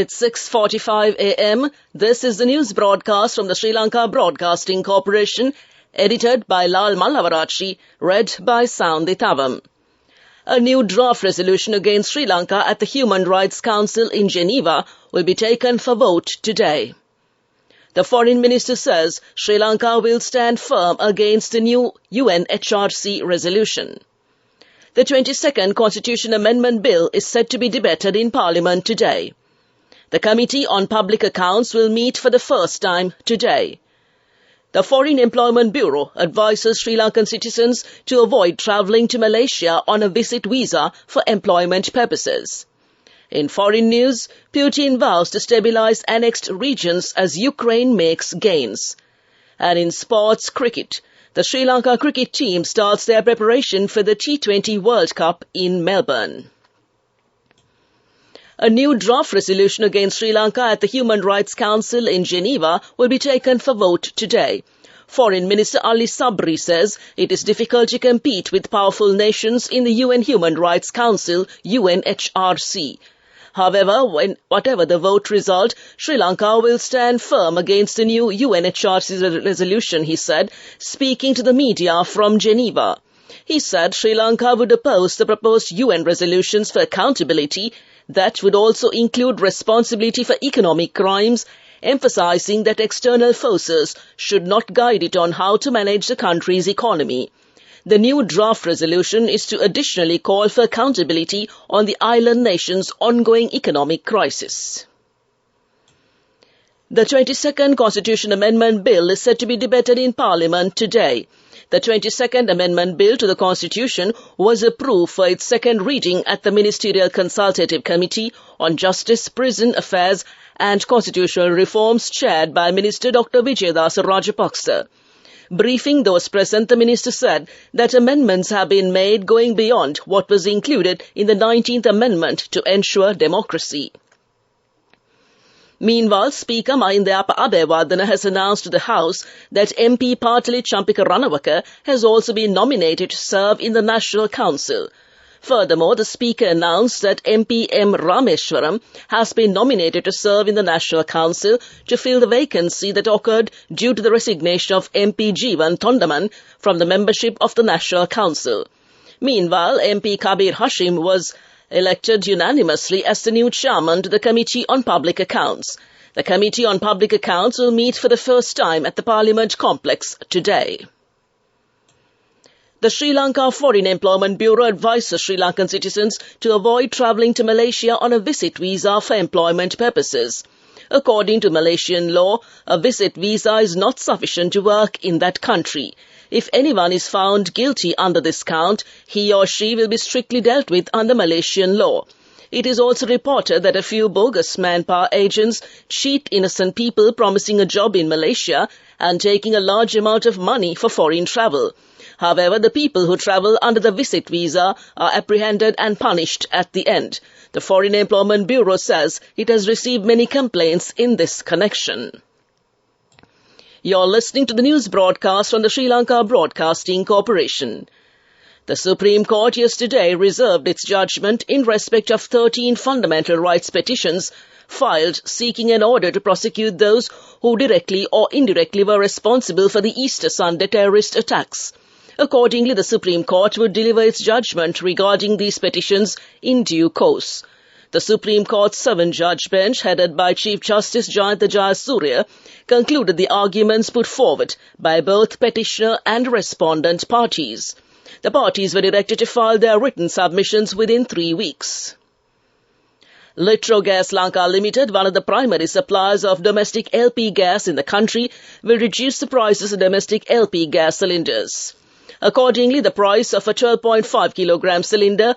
It's 6:45 a.m. This is the news broadcast from the Sri Lanka Broadcasting Corporation, edited by Lal Mallavarachi, read by Soundi Tavam. A new draft resolution against Sri Lanka at the Human Rights Council in Geneva will be taken for vote today. The Foreign Minister says Sri Lanka will stand firm against the new UNHRC resolution. The 22nd Constitution Amendment Bill is set to be debated in Parliament today. The Committee on Public Accounts will meet for the first time today. The Foreign Employment Bureau advises Sri Lankan citizens to avoid travelling to Malaysia on a visit visa for employment purposes. In foreign news, Putin vows to stabilise annexed regions as Ukraine makes gains. And in sports cricket, the Sri Lanka cricket team starts their preparation for the T20 World Cup in Melbourne. A new draft resolution against Sri Lanka at the Human Rights Council in Geneva will be taken for vote today. Foreign Minister Ali Sabri says it is difficult to compete with powerful nations in the UN Human Rights Council, UNHRC. However, whatever the vote result, Sri Lanka will stand firm against the new UNHRC resolution, he said, speaking to the media from Geneva. He said Sri Lanka would oppose the proposed UN resolutions for accountability that would also include responsibility for economic crimes, emphasizing that external forces should not guide it on how to manage the country's economy. The new draft resolution is to additionally call for accountability on the island nation's ongoing economic crisis. The 22nd Constitution Amendment Bill is set to be debated in Parliament today. The 22nd Amendment Bill to the Constitution was approved for its second reading at the Ministerial Consultative Committee on Justice, Prison Affairs and Constitutional Reforms chaired by Minister Dr. Vijayadasa Rajapaksa. Briefing those present, the Minister said that amendments have been made going beyond what was included in the 19th Amendment to ensure democracy. Meanwhile, Speaker Mahindayapa Abewardena has announced to the House that MP Partali Champika Ranawaka has also been nominated to serve in the National Council. Furthermore, the Speaker announced that MP M. Rameshwaram has been nominated to serve in the National Council to fill the vacancy that occurred due to the resignation of MP Jeevan Tondaman from the membership of the National Council. Meanwhile, MP Kabir Hashim was elected unanimously as the new chairman to the Committee on Public Accounts. The Committee on Public Accounts will meet for the first time at the Parliament complex today. The Sri Lanka Foreign Employment Bureau advises Sri Lankan citizens to avoid travelling to Malaysia on a visit visa for employment purposes. According to Malaysian law, a visit visa is not sufficient to work in that country. If anyone is found guilty under this count, he or she will be strictly dealt with under Malaysian law. It is also reported that a few bogus manpower agents cheat innocent people promising a job in Malaysia and taking a large amount of money for foreign travel. However, the people who travel under the visit visa are apprehended and punished at the end. The Foreign Employment Bureau says it has received many complaints in this connection. You're listening to the news broadcast from the Sri Lanka Broadcasting Corporation. The Supreme Court yesterday reserved its judgment in respect of 13 fundamental rights petitions filed seeking an order to prosecute those who directly or indirectly were responsible for the Easter Sunday terrorist attacks. Accordingly, the Supreme Court would deliver its judgment regarding these petitions in due course. The Supreme Court's 7-judge bench, headed by Chief Justice Jayantha Jayasuriya, concluded the arguments put forward by both petitioner and respondent parties. The parties were directed to file their written submissions within 3 weeks. Litro Gas Lanka Limited, one of the primary suppliers of domestic LP gas in the country, will reduce the prices of domestic LP gas cylinders. Accordingly, the price of a 12.5 kilogram cylinder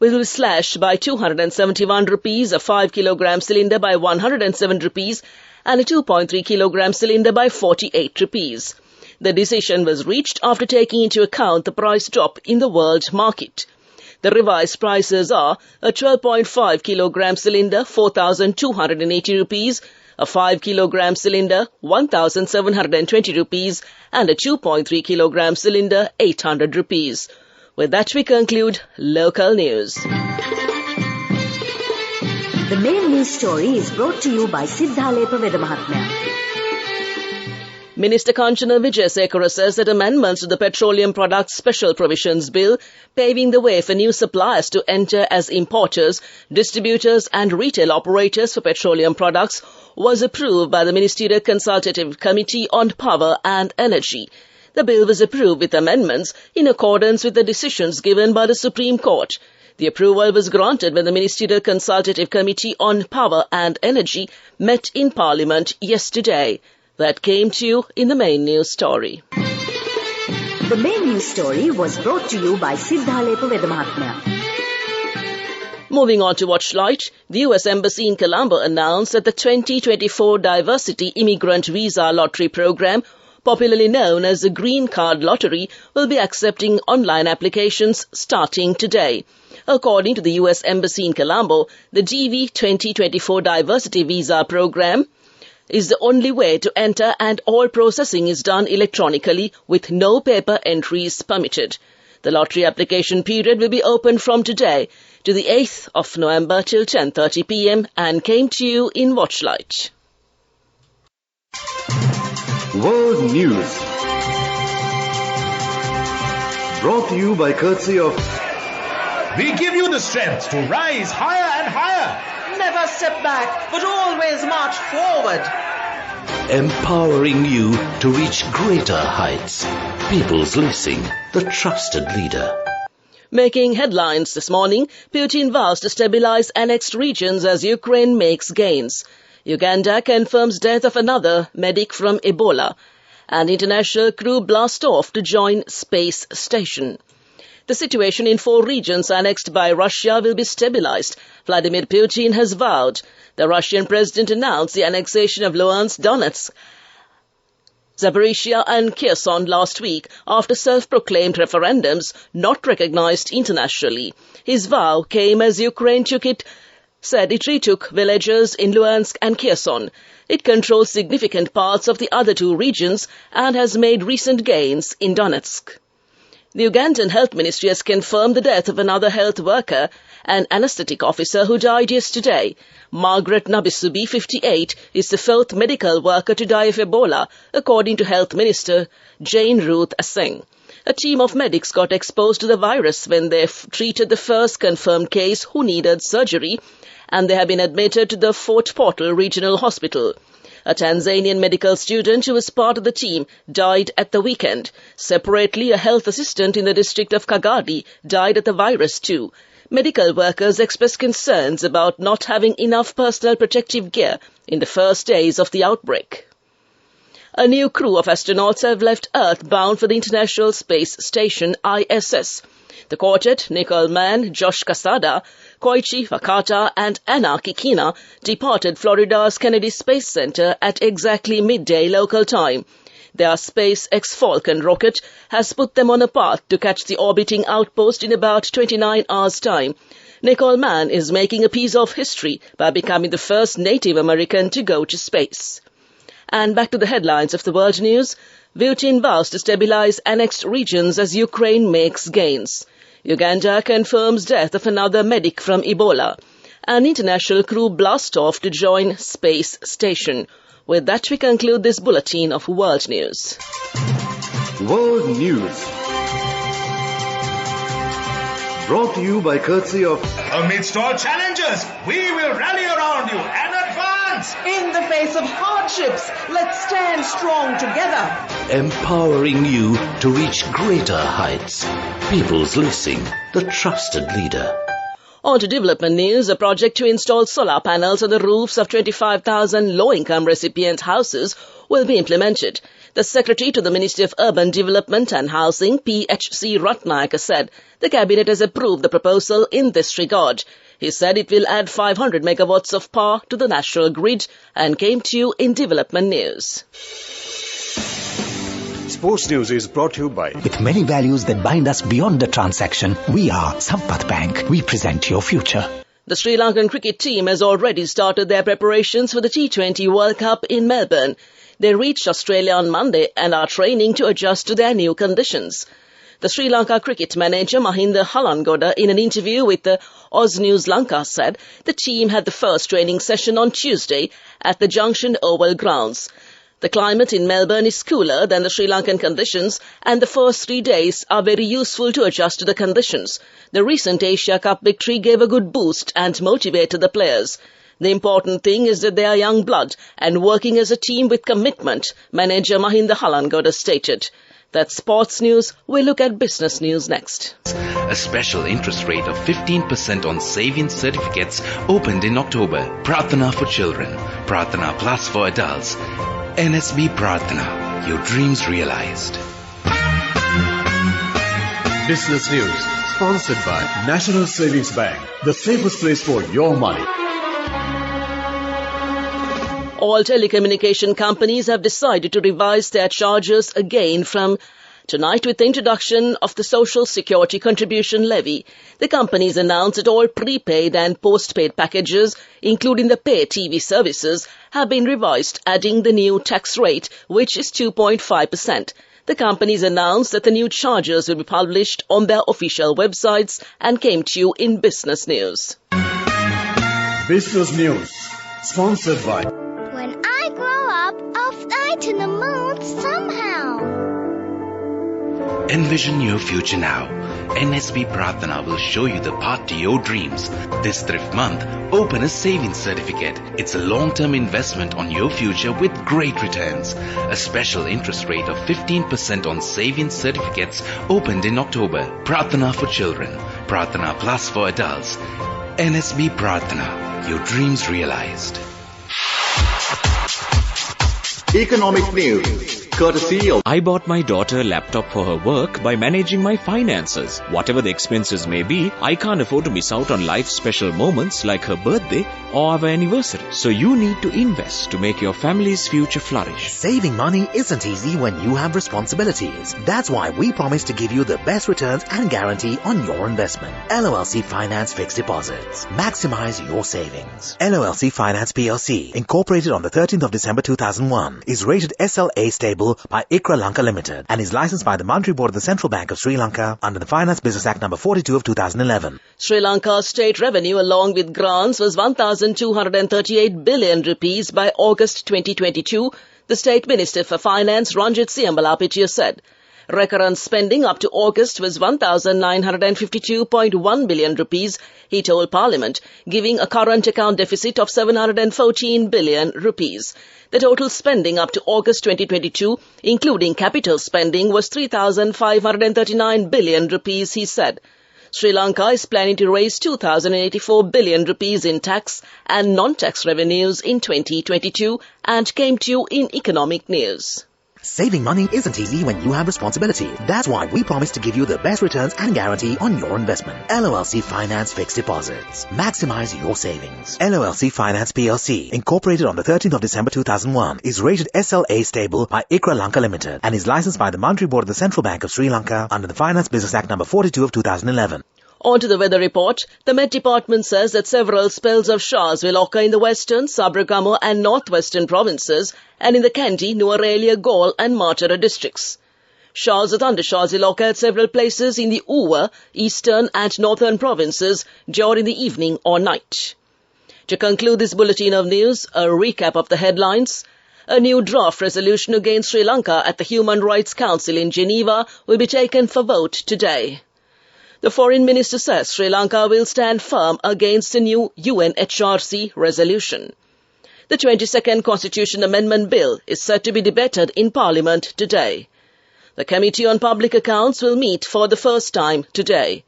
will be slashed by 271 rupees, a 5 kilogram cylinder by 107 rupees, and a 2.3 kilogram cylinder by 48 rupees. The decision was reached after taking into account the price drop in the world market. The revised prices are a 12.5 kilogram cylinder 4,280 rupees, a 5 kilogram cylinder 1,720 rupees, and a 2.3 kilogram cylinder 800 rupees. With that we conclude local news. The main news story is brought to you by Siddhalepa Vedamahatmya. Minister Kanchana Vijayasekara says that amendments to the Petroleum Products Special Provisions Bill, paving the way for new suppliers to enter as importers, distributors and retail operators for petroleum products, was approved by the Ministerial Consultative Committee on Power and Energy. The bill was approved with amendments in accordance with the decisions given by the Supreme Court. The approval was granted when the Ministerial Consultative Committee on Power and Energy met in Parliament yesterday. That came to you in the main news story. The main news story was brought to you by Siddhalepa Vedamahatmya. Moving on to Watchlight, the US Embassy in Colombo announced that the 2024 Diversity Immigrant Visa Lottery Program, popularly known as the Green Card Lottery, will be accepting online applications starting today. According to the US Embassy in Colombo, the DV 2024 Diversity Visa Program is the only way to enter, and all processing is done electronically with no paper entries permitted. The lottery application period will be open from today to the 8th of November till 10:30 p.m. and came to you in Watchlight. World News, brought to you by courtesy of... We give you the strength to rise higher and higher. Never step back, but always march forward. Empowering you to reach greater heights. People's Leasing, the trusted leader. Making headlines this morning, Putin vows to stabilize annexed regions as Ukraine makes gains. Uganda confirms death of another medic from Ebola. And international crew blast off to join space station. The situation in 4 regions annexed by Russia will be stabilized, Vladimir Putin has vowed. The Russian president announced the annexation of Luhansk, Donetsk, Zaporizhia and Kherson last week after self-proclaimed referendums not recognized internationally. His vow came as Ukraine said it retook villages in Luhansk and Kherson. It controls significant parts of the other 2 regions and has made recent gains in Donetsk. The Ugandan Health Ministry has confirmed the death of another health worker, an anaesthetic officer who died yesterday. Margaret Nabisubi, 58, is the 4th medical worker to die of Ebola, according to Health Minister Jane Ruth Aseng. A team of medics got exposed to the virus when they treated the first confirmed case who needed surgery, and they have been admitted to the Fort Portal Regional Hospital. A Tanzanian medical student who was part of the team died at the weekend. Separately, a health assistant in the district of Kagadi died of the virus too. Medical workers expressed concerns about not having enough personal protective gear in the first days of the outbreak. A new crew of astronauts have left Earth bound for the International Space Station ISS. The quartet, Nicole Mann, Josh Casada, Koichi Wakata and Anna Kikina, departed Florida's Kennedy Space Center at exactly midday local time. Their SpaceX Falcon rocket has put them on a path to catch the orbiting outpost in about 29 hours' time. Nicole Mann is making a piece of history by becoming the first Native American to go to space. And back to the headlines of the world news. Putin vows to stabilize annexed regions as Ukraine makes gains. Uganda confirms death of another medic from Ebola. An international crew blast off to join space station. With that, we conclude this bulletin of world news. World News, brought to you by courtesy of... Amidst all challenges, we will rally around you and advance. In the face of hardships, let's stand strong together. Empowering you to reach greater heights. People's Leasing, the trusted leader. On to development news. A project to install solar panels on the roofs of 25,000 low-income recipient houses will be implemented. The Secretary to the Ministry of Urban Development and Housing, PHC Ratnayaka, said the Cabinet has approved the proposal in this regard. He said it will add 500 megawatts of power to the national grid and came to you in development news. Sports News is brought to you by... With many values that bind us beyond the transaction, we are Sampath Bank. We present your future. The Sri Lankan cricket team has already started their preparations for the T20 World Cup in Melbourne. They reached Australia on Monday and are training to adjust to their new conditions. The Sri Lanka cricket manager Mahinda Halangoda, in an interview with the Oz News Lanka, said the team had the first training session on Tuesday at the Junction Oval grounds. The climate in Melbourne is cooler than the Sri Lankan conditions, and the first 3 days are very useful to adjust to the conditions. The recent Asia Cup victory gave a good boost and motivated the players. The important thing is that they are young blood and working as a team with commitment, manager Mahinda Halangoda stated. That's sports news. We'll look at business news next. A special interest rate of 15% on savings certificates opened in October. Prarthana for children, Prarthana Plus for adults. NSB Prarthana, your dreams realized. Business News, sponsored by National Savings Bank, the safest place for your money. All telecommunication companies have decided to revise their charges again from tonight with the introduction of the Social Security Contribution Levy. The companies announced that all prepaid and postpaid packages, including the pay TV services, have been revised, adding the new tax rate, which is 2.5%. The companies announced that the new charges will be published on their official websites and came to you in Business News. Business News, sponsored by When I grow up, I'll fly to the moon somehow. Envision your future now. NSB Prarthana will show you the path to your dreams. This thrift month, open a savings certificate. It's a long-term investment on your future with great returns. A special interest rate of 15% on savings certificates opened in October. Prarthana for children, Prarthana Plus for adults. NSB Prarthana, your dreams realized. Economic News, courtesy of I bought my daughter a laptop for her work by managing my finances. Whatever the expenses may be, I can't afford to miss out on life's special moments like her birthday or our anniversary. So you need to invest to make your family's future flourish. Saving money isn't easy when you have responsibilities. That's why we promise to give you the best returns and guarantee on your investment. LOLC Finance Fixed Deposits. Maximize your savings. LOLC Finance PLC, incorporated on the 13th of December 2001, is rated SLA stable by ICRA Lanka Limited and is licensed by the Monetary Board of the Central Bank of Sri Lanka under the Finance Business Act number 42 of 2011. Sri Lanka's state revenue along with grants was 1,238 billion rupees by August 2022, the State Minister for Finance Ranjit Siambalapitiya said. Recurrent spending up to August was 1,952.1 billion rupees, he told Parliament, giving a current account deficit of 714 billion rupees. The total spending up to August 2022, including capital spending, was 3,539 billion rupees, he said. Sri Lanka is planning to raise 2,084 billion rupees in tax and non-tax revenues in 2022 and came to you in Economic News. Saving money isn't easy when you have responsibility. That's why we promise to give you the best returns and guarantee on your investment. LOLC Finance Fixed Deposits. Maximize your savings. LOLC Finance PLC, incorporated on the 13th of December 2001, is rated SLA stable by ICRA Lanka Limited and is licensed by the Monetary Board of the Central Bank of Sri Lanka under the Finance Business Act number 42 of 2011. On to the weather report. The Met Department says that several spells of showers will occur in the western, Sabaragamuwa and northwestern provinces and in the Kandy, Nuwara, Galle and Matara districts. Showers or thundershowers will occur at several places in the Uva, eastern and northern provinces during the evening or night. To conclude this bulletin of news, a recap of the headlines. A new draft resolution against Sri Lanka at the Human Rights Council in Geneva will be taken for vote today. The Foreign Minister says Sri Lanka will stand firm against the new UNHRC resolution. The 22nd Constitution Amendment Bill is set to be debated in Parliament today. The Committee on Public Accounts will meet for the first time today.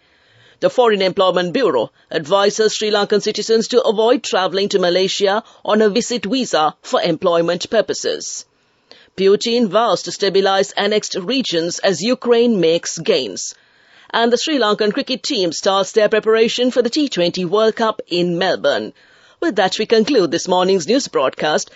The Foreign Employment Bureau advises Sri Lankan citizens to avoid travelling to Malaysia on a visit visa for employment purposes. Putin vows to stabilise annexed regions as Ukraine makes gains. And the Sri Lankan cricket team starts their preparation for the T20 World Cup in Melbourne. With that, we conclude this morning's news broadcast.